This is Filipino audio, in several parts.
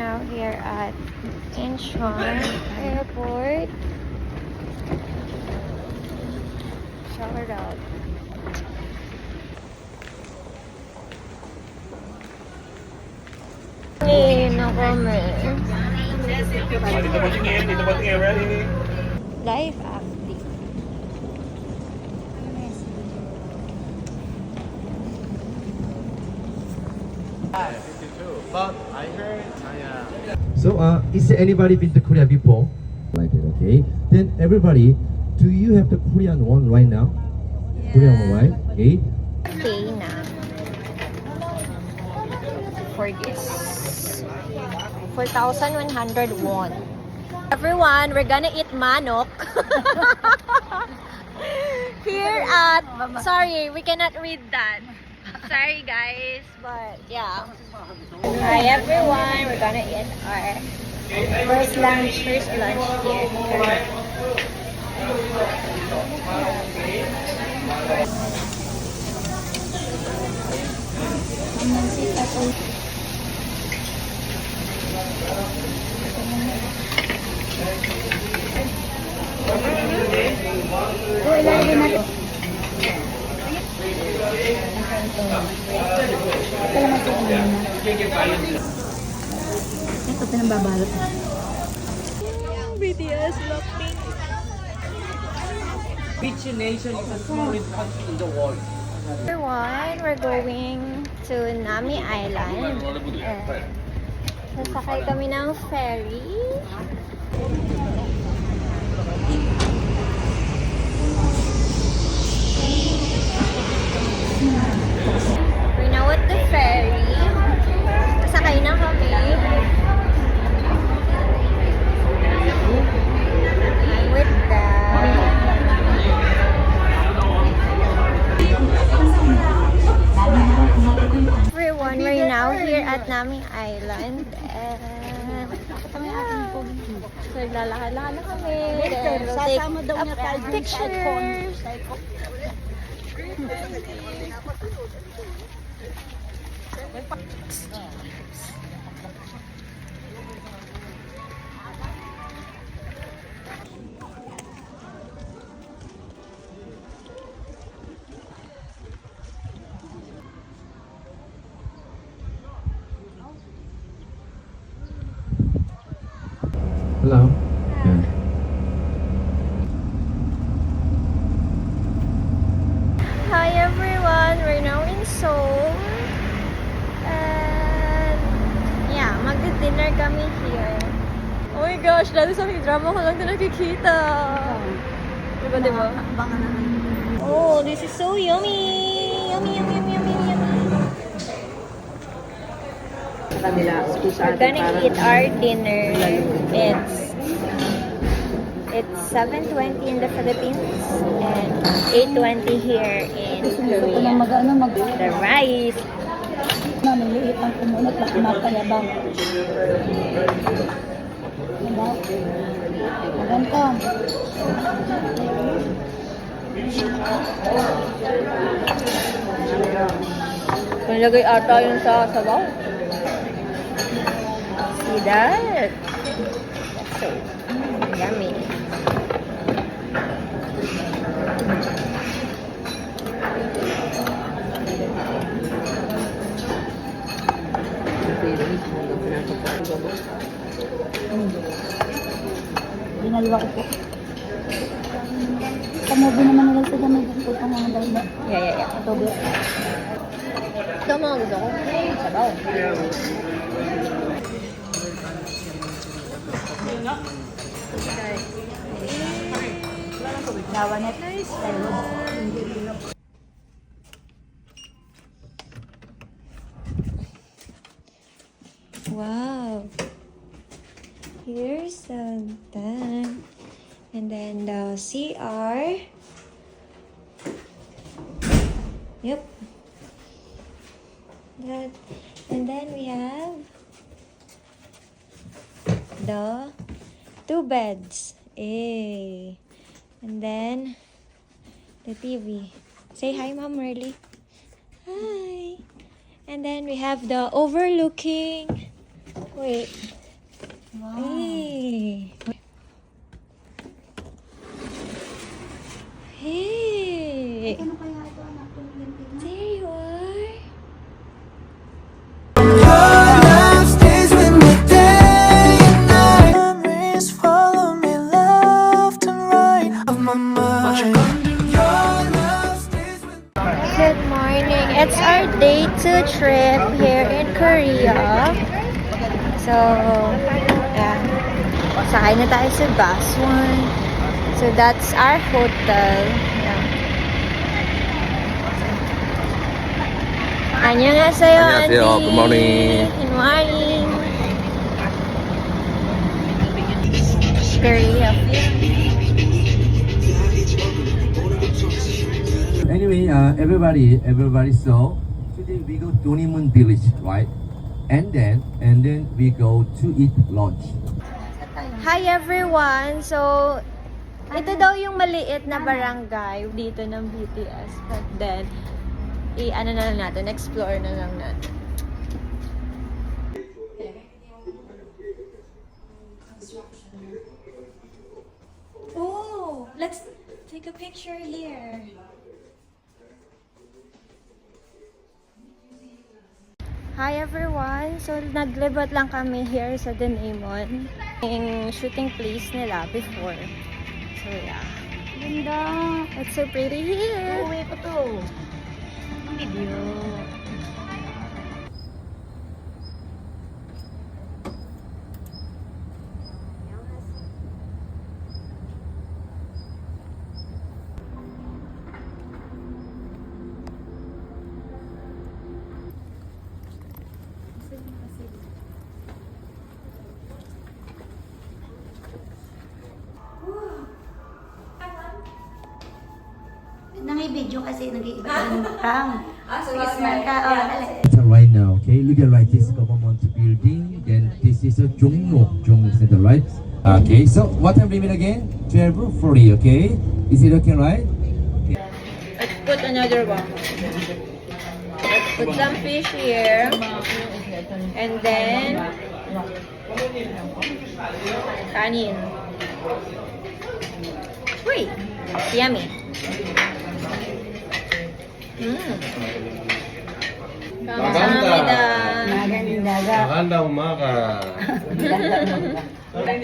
now here at Incheon Airport. Shower out. Na kami. Dito ba tingin? Ready? Life after. But I heard, So, is there anybody been to Korea before? Like it, okay. Then everybody, do you have the Korean one right now? Yeah. Korean one, right? Okay. Pay na. For this. 4,100 won. Everyone, we're gonna eat manok. Here at... Sorry, we cannot read that. Sorry guys, but yeah. Hi everyone, we're gonna eat our first lunch here. Ito pinambabalot. BTS Blackpink. which nation is the smallest country in the world? Everyone, we're going to Nami Island. Sasakay kami ng ferry. We're now at the ferry. Sasakay na kami. I'm with them. Everyone, we're now here at Nami Island. And so, lalakad-lakad na kami. Then we'll take pictures. Hello. Yeah. Hi everyone, we're now in Seoul. And yeah, magdi-dinner kami here. Oh my gosh, dati sa aking drama ko lang din nakikita. Diba, diba? Oh, this is so yummy! Yummy, yummy, yummy, yummy, yummy. We're gonna eat our dinner. It's 7:20 in the Philippines and 8:20 here in Korea. The rice. Maliit ang kumunot na kumapayabang. Diba? Ganito. Nilagay ata yun sa sabaw. See that? So yummy. Dinalwa ko po. Kamobi naman nila sa gamit ko pang mga dahil. Yeah. Ito ba? Ito mga gusto ko. Sabaw. Lawanet. Wow. Here's the tank. And then the CR. Yep. That. And then we have the 2 beds. Eh. And then the TV. Say hi, Mom Merly. Hi. And then we have the overlooking Wait. Hey. Hey. Ano kaya ito anak? Tumingin din. There you are. Good morning. It's our day 2 trip here in Korea. So, yeah. Sakay na tayo sa bus 1. So, that's our hotel. Yeah. 안녕하세요, 안녕하세요. Andy. Good morning. Good morning. Korea. Anyway, everybody saw. Today we go Donimun Village, right? And then we go to eat lunch. Hi everyone! So, ito daw yung maliit na barangay dito ng BTS. But then, ano na lang natin, explore na lang natin. Oh! Let's take a picture here. Hi everyone! So, naglibot lang kami here sa Doraemon. Yung shooting place nila before. So, yeah. Ganda. It's so pretty here. Uwi ko to. Video. Nang-i-video kasi nag-iiba yung mukang. Smile ka. Oh, dali. Right now, okay, look at right. This government building. Then this is a Jong Center, right? Okay, so what time limit again? 12:40. Okay, is it okay, right? Let's put another one. Let's put some fish here. And then, kanin. Uy! Yummy. 감사합니다. Maganda. Maganda umaga.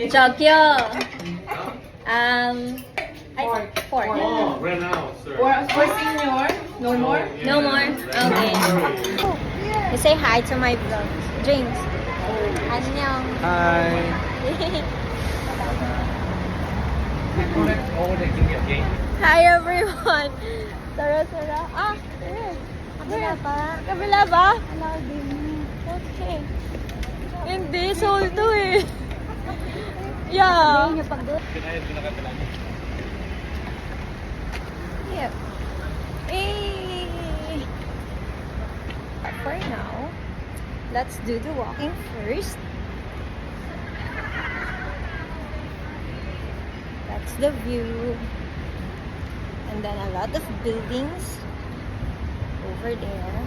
저기요. Pork. Oh, right now, sir. For senior? No more? No more? Okay. You say hi to my vlog. James. 안녕. Hi. Okay. Hi everyone. Tara. Ah, there. Kabila pa. Kabila ba? Hello, din. Okay. Hindi, sold to eh. Yeah. Yung pag Yep. Hey. But for now, let's do the walking first. That's the view. And then a lot of buildings over there.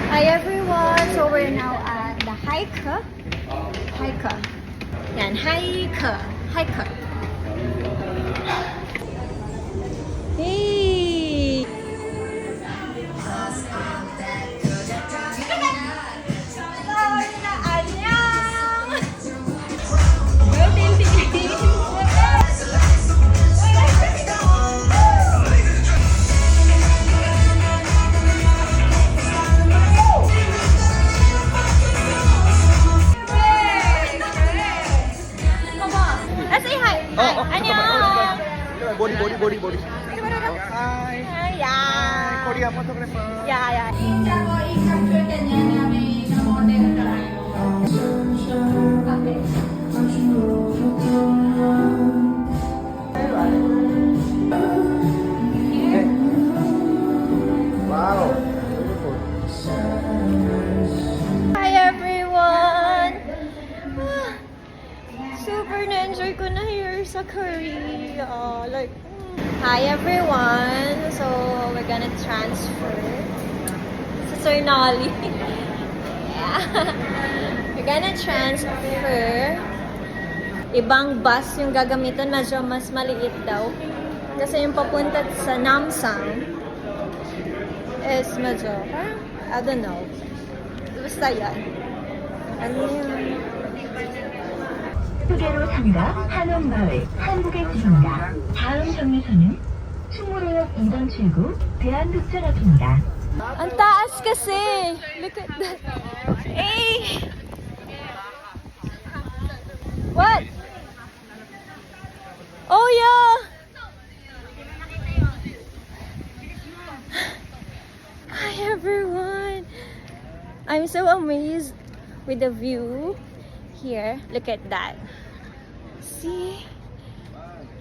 Hi everyone! So we're now at the hiker. Yan, hiker. Hey! Say hi. 안녕. Body. Yeah. Korea photographer. Yeah. Wow. Hi everyone! Super na-enjoy ko na here sa Korea. Like, hi everyone. So, we're gonna transfer sa Sir Nolly. Yeah. We're gonna transfer. Ibang bus yung gagamitan, medyo mas maliit daw. Kasi yung papunta sa Namsan is medyo, I don't know. Basta yan. Ano yun? 휴게로 상가 한옥마을 한국에 있습니다. 다음 정류소는 충무로역 2번 출구 대한특전 앞입니다. Ang taas kasi. Look at that. Hey! What? Oh yeah! Hi everyone! I'm so amazed with the view here. Look at that. See?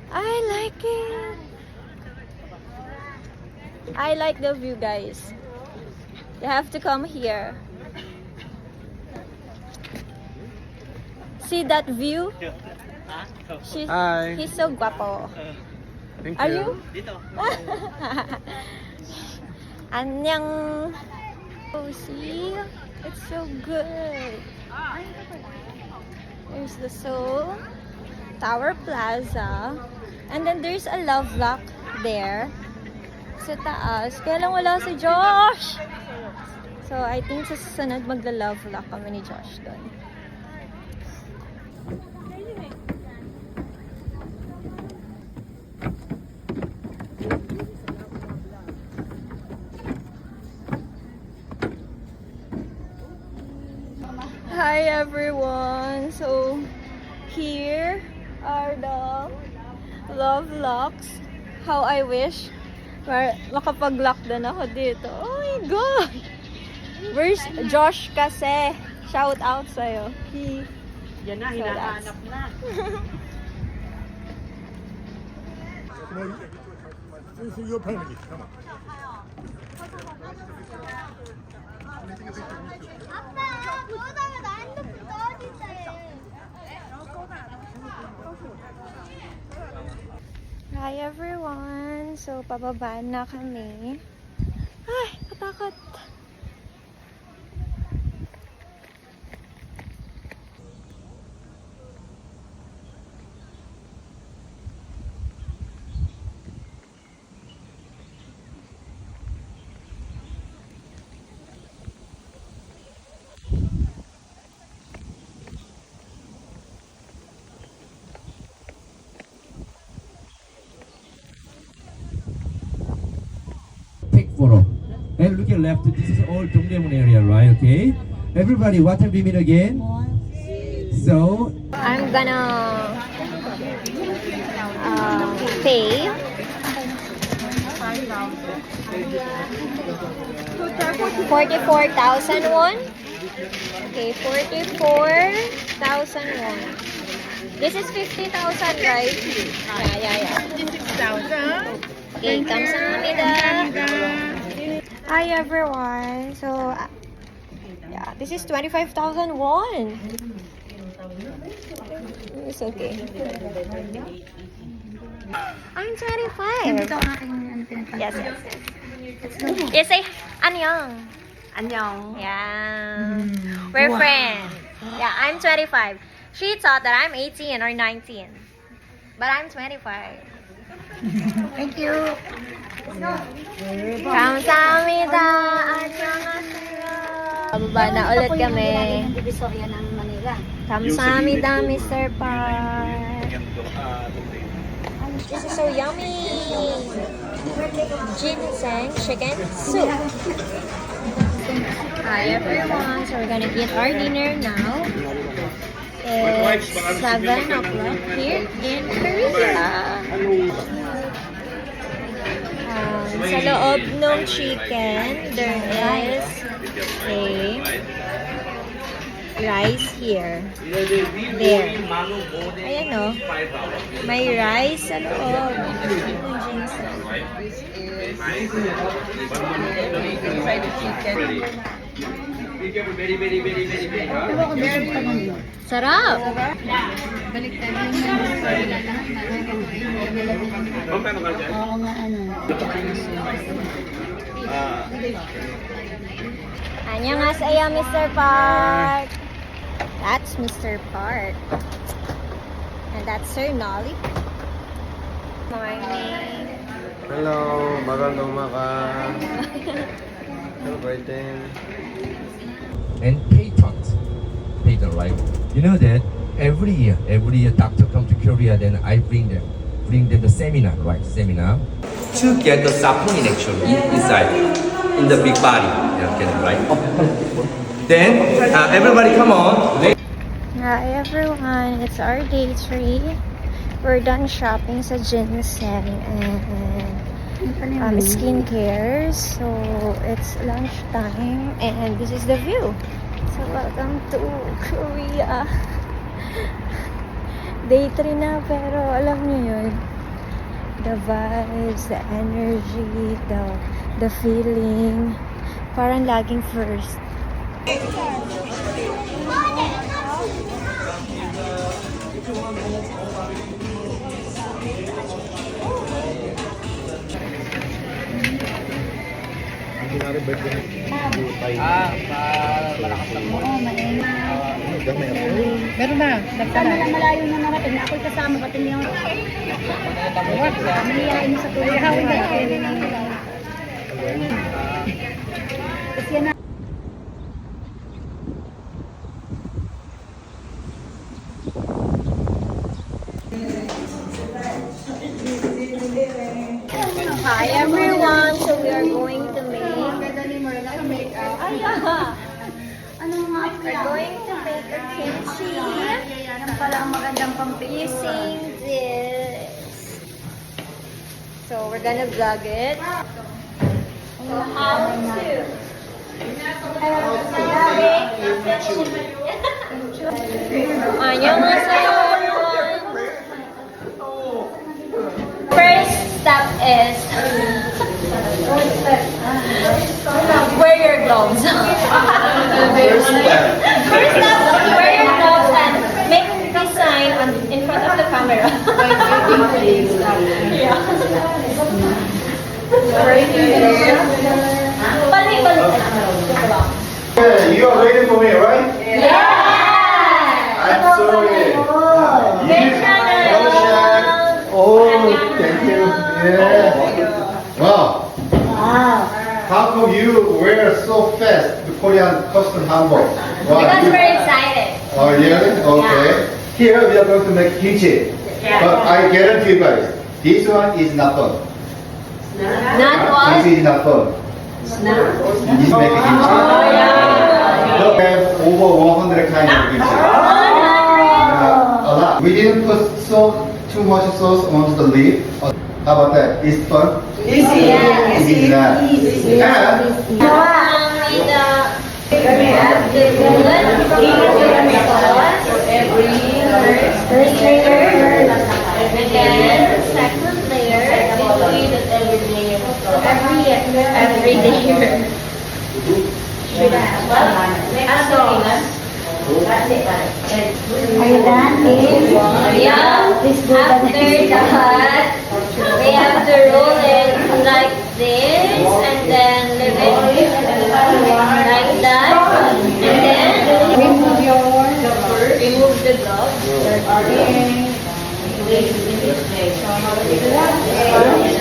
I like it. I like the view, guys. You have to come here. See that view? Hi. He's so guapo. Thank Are you? Annyeong. Oh, see? It's so good. There's the Seoul Tower Plaza. And then there's a love lock there. Sa taas. Kaya lang wala si Josh. So, I think sa susunod magla-love lock kami ni Josh doon. Hi everyone! So, here are the love locks. How I wish makapag-lock din ako dito. Oh my God! Where's Josh kasi? Shout out sa'yo. Yan na, hinahanap na. This is your family. Come on. Hi everyone! So, pababa na kami. Ay, katakot! Take photo. And look at left. This is all Dongdaemun area, right? Okay. Everybody, what time we meet again? So I'm gonna pay 44,000 won. Okay, 44,000 won. This is 50,000, right? Yeah. 56,000. Okay, 감사합니다. Hi everyone. So, yeah, this is 25,000 won. It's okay. I'm 25. Ito ang aking pinagpapalala. Yes. Yes, say annyeong. Annyeong. Yeah. We're friends. Yeah, I'm 25. She thought that I'm 18 or 19. But I'm 25. Thank you. 감사합니다. 안녕하세요. Bababa na ulit kami. Ng Divisoria ng Manila. 감사합니다, Mr. Park. This is so yummy. Ginseng chicken soup. Hi everyone. So we're gonna eat our dinner now. It's 7 o'clock here in Korea. Sa loob ng chicken, there is a rice here. There. Ayan o. May rice sa loob. Ng ginseng. Sarap! Oo nga, ano. 안녕하세요, Mr. Park. That's Mr. Park. And that's Sir Nolly. Morning. Hello, magandang umaga. Celebrating. And patent, right? You know that every year doctor come to Korea, then I bring them the seminar, right? Seminar to get the saponin actually inside in the big body, right? Then everybody come on. Hi everyone, it's our day 3. We're done shopping sa ginseng and skincare. So it's lunchtime and this is the view. So welcome to Korea. Day 3 na pero alam niyo yun. The vibes, the energy, the feeling. Parang laging first. Meron na. Sana na malayo na narating na ako'y kasama ka din yung maniyain mo sa tuloy. Kasi yan na. Hi everyone, so we are going to make we're going to make a kimchi using this. So we're gonna vlog it. So how to 안녕하세요. First step is wear your gloves. First step, wear your gloves and make the sign in front of the camera. Yeah. Balik. You are waiting for me, right? Yeah. I'm sorry. Oh, thank you. Yeah. Wow. How come you wear so fast the Korean custom hanbok? Because we're excited. Oh, really? Okay. Here we are going to make kimchi. But I guarantee you guys, this one is not fun. Not what? This is not fun. This is making kimchi. Look, we have over 100 kinds of kimchi. A lot. We didn't put too much sauce on the leaf. How about that? It's fun? Easy. Easy. And We have the bullet sauce first layer, and then second layer every layer. Should have sauce. Are you done? Yeah. After that, we have to roll it like this, and then leave it like that, and then remove the glove.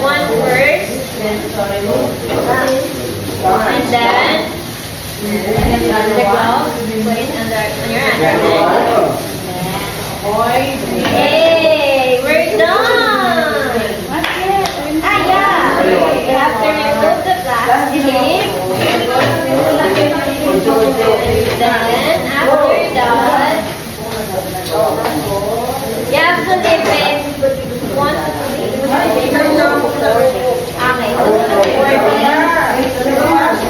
One first, and then the glove, put it on your hand. Hey, we're done! Yeah! You have to remove the plastic. Then, after that, you have to leave it 1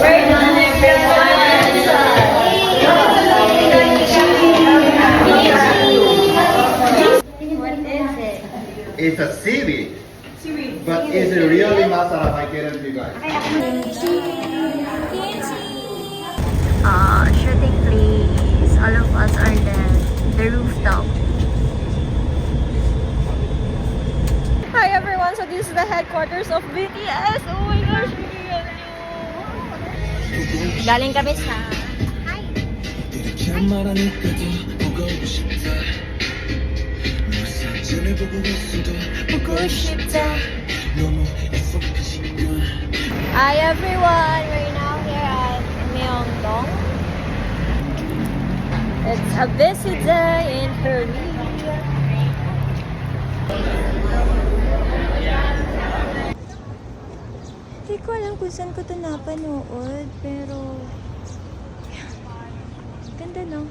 We're done, everyone! What is it? it's a seaweed. But it's really masala, I guarantee you guys. Shooting place. All of us are the rooftop. Hi everyone! So this is the headquarters of BTS. Oh my gosh, galing kami sa... Hi everyone, we're now here at Myeongdong. It's a busy day in Korea. Hindi ko alam kung saan ko ito napanood, pero ganda, no?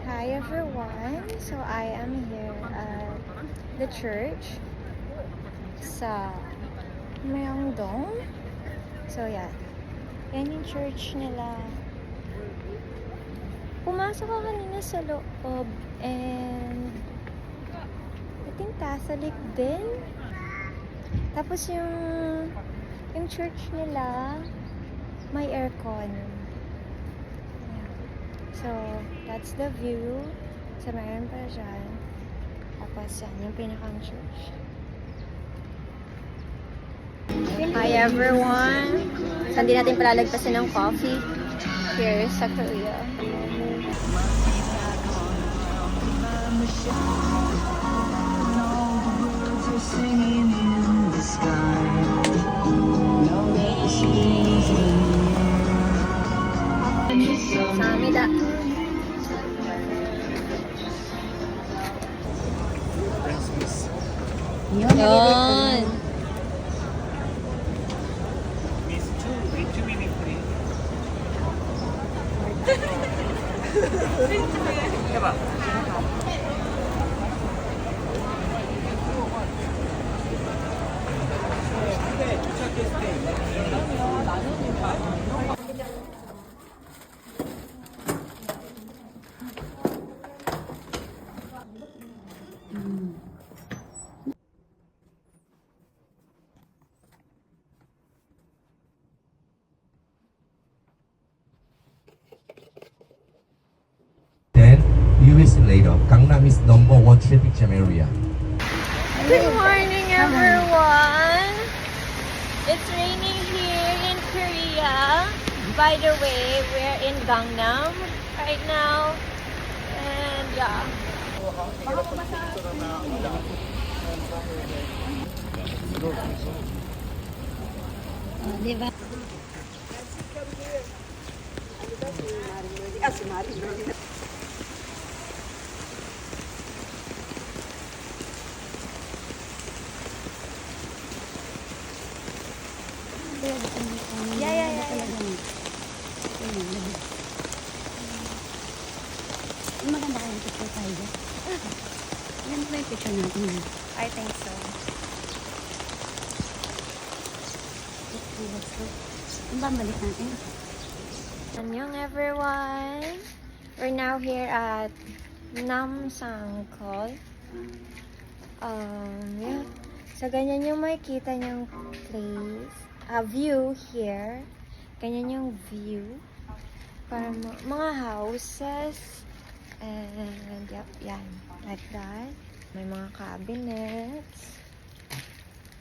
Hi everyone! So I am here at the church sa Myeongdong. So yeah, yan yung church nila. Pumasok ako kanina sa loob and I think Catholic din. Tapos yung church nila may aircon. So, that's the view. So, mayroon pa dyan. Tapos yan, yung pinakang church. Hi everyone! So, hindi natin palalagpasin ng coffee here sa Korea. Samida. Yun. Then, you will see later, Gangnam is #1 traffic jam area. Good morning everyone! It's raining here in Korea. By the way, we're in Gangnam right now. And yeah. Diba? Yeah. Maganda kayo picture tayo dyan. Maganda ba yung picture natin? I think so. Ang bambalik natin. Annyeong everyone! We're now here at Namsangkol. Yeah. So, ganyan yung makikita niyong place. View here. Ganyan yung view. Para mga houses. And, yep, yan. Like that. May mga cabinets.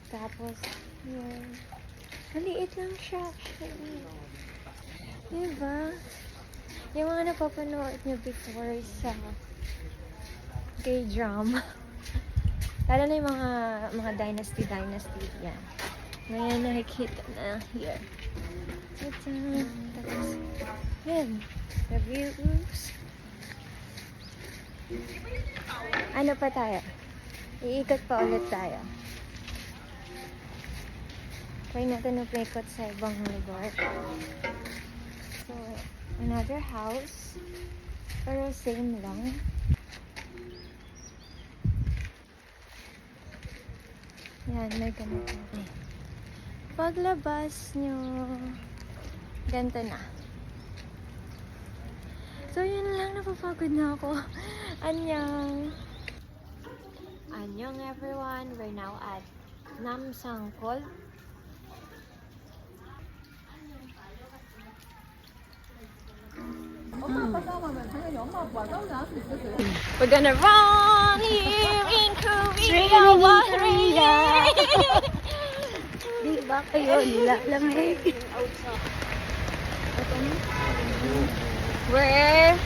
Tapos, yun. Maliit lang siya, actually. Diba? Yung mga napapanood nyo before sa K-drama. Lalo na yung mga dynasty, yan. Ngayon nakikita na here. Tapos, yun. The views. Ano pa tayo? Iikot pa ulit tayo. Try natin upikot sa ibang lugar. So, another house. Pero same lang. Yan, may ganito. Paglabas nyo, ganito na. So, yun lang. Napapagod na ako. Annyeong! Annyeong everyone! We're now at Namsangkol. We're gonna run here in Korea. Di ba kayo nilalamig? We're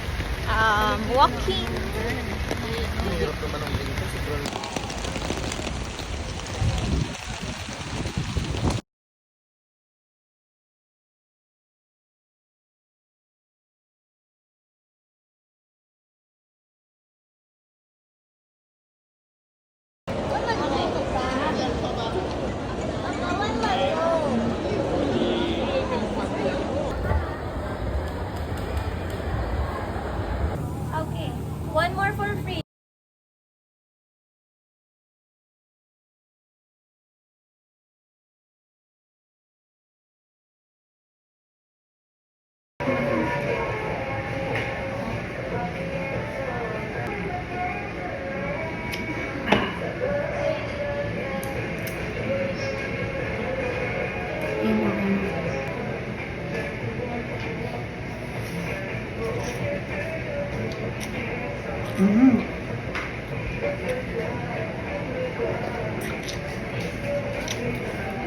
walking. Okay, one more for free.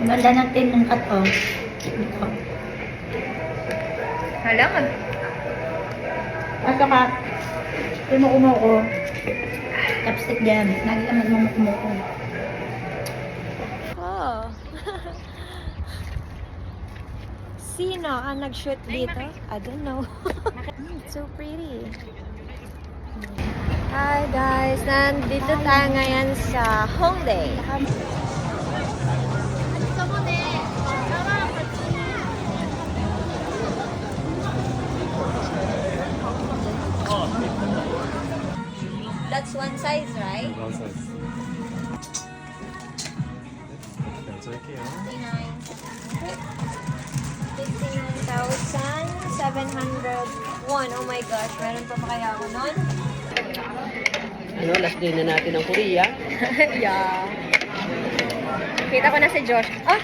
Ang ganda ng tinong kat, oh. Ito. Hala, At saka, tinukumo ko. Chopstick dyan. Lagi ka magmumukumo ko. Oh. Sino ang nag-shoot dito? I don't know. It's so pretty. Hi guys! Nandito tayo ngayon sa Hongdae. That's one size, right? One size. 결제할게요. 59,701. Oh my gosh, meron pa kaya ako nun? Ano, last day na natin ng Korea. Yeah. Kita ko na si Josh. Ah!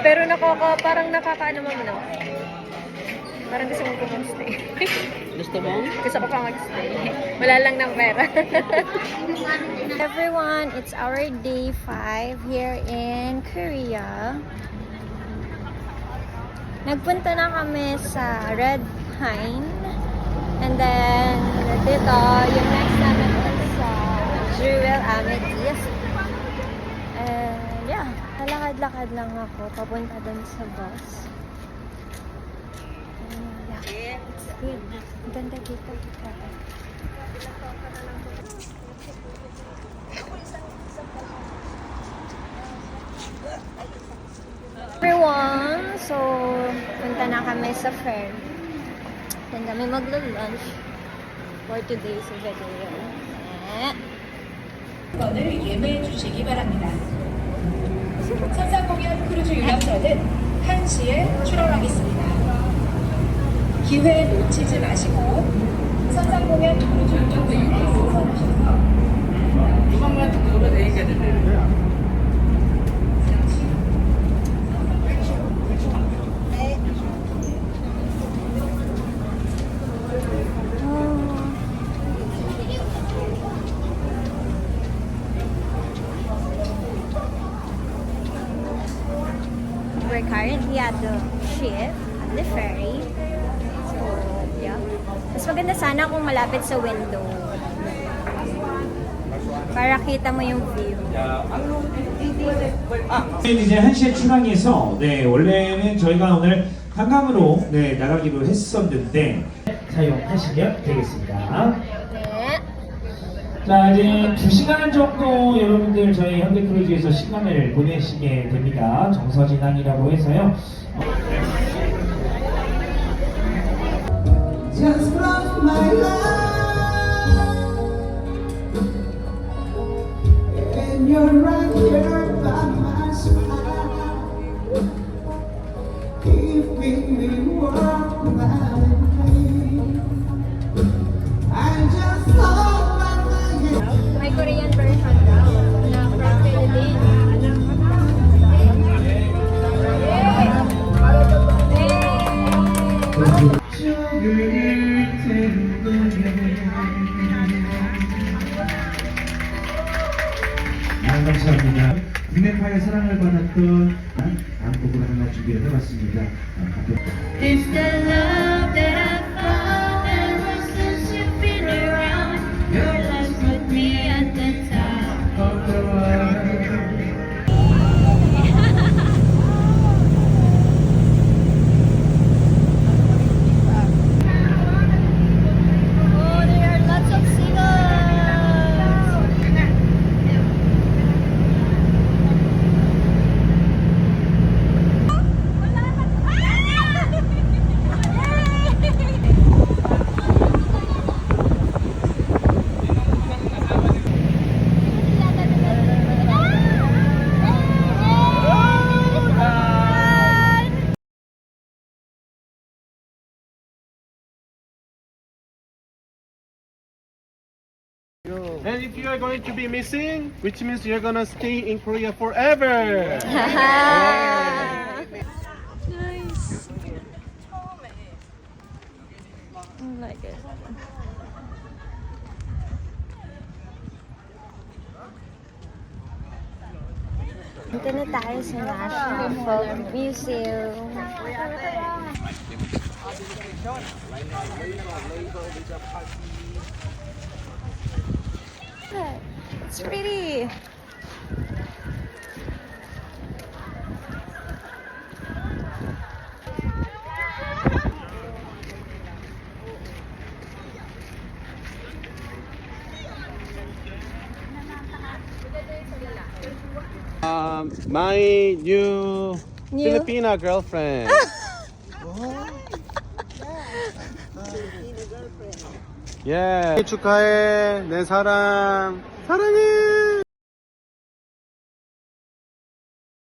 Pero parang nakakaano mo na. Parang gusto mong mag-stay. Gusto mo? Gusto ko pa mag-stay. Wala lang ng pera. Everyone, it's our day 5 here in Korea. Nagpunta na kami sa Red Pine. And then, dito, yung next namin is sa Jewel Amethyst. And yeah, lalakad-lakad lang ako papunta dun sa bus. Yeah, it's good. Ang ganda dito. Everyone, so punta na kami sa fair. Then kami maglo-lunch for today's video. 번을 예매해 주시기 바랍니다. 선상공연 크루즈 유람선은 1시에 출항하겠습니다. 기회 놓치지 마시고 선상공연 크루즈 유람선에 승선하셔서 이것만 듣고 내니까 되는 거야. We're currently at the ship, at the ferry. So, yeah. Mas maganda sana kung malapit sa window. Para kita mo yung view. 이제 1시에 출항해서 원래는 저희가 오늘 한강으로 나가기로 했었는데 사용하시면 되겠습니다. 네. 자, 이제 2시간 정도 여러분들 저희 현대크루즈에서 시간을 보내시게 됩니다. 정서진항이라고 해서요. Just close my eyes, and you're right here by my side, keeping me warm and clean. I just thought May Korean version daw na from Philippines. you 다음 곡을 하나 준비를 해봤습니다. It's the love that I found ever since you've been around. Your love put me at the top of the world. Oh, there are lots of seagulls. And if you are going to be missing, which means you're gonna stay in Korea forever. Nice. I like it. Dito na tayo sa National Folk Museum. It's pretty. My new Filipina girlfriend. Yeah. 축하해 내 사랑 사랑해.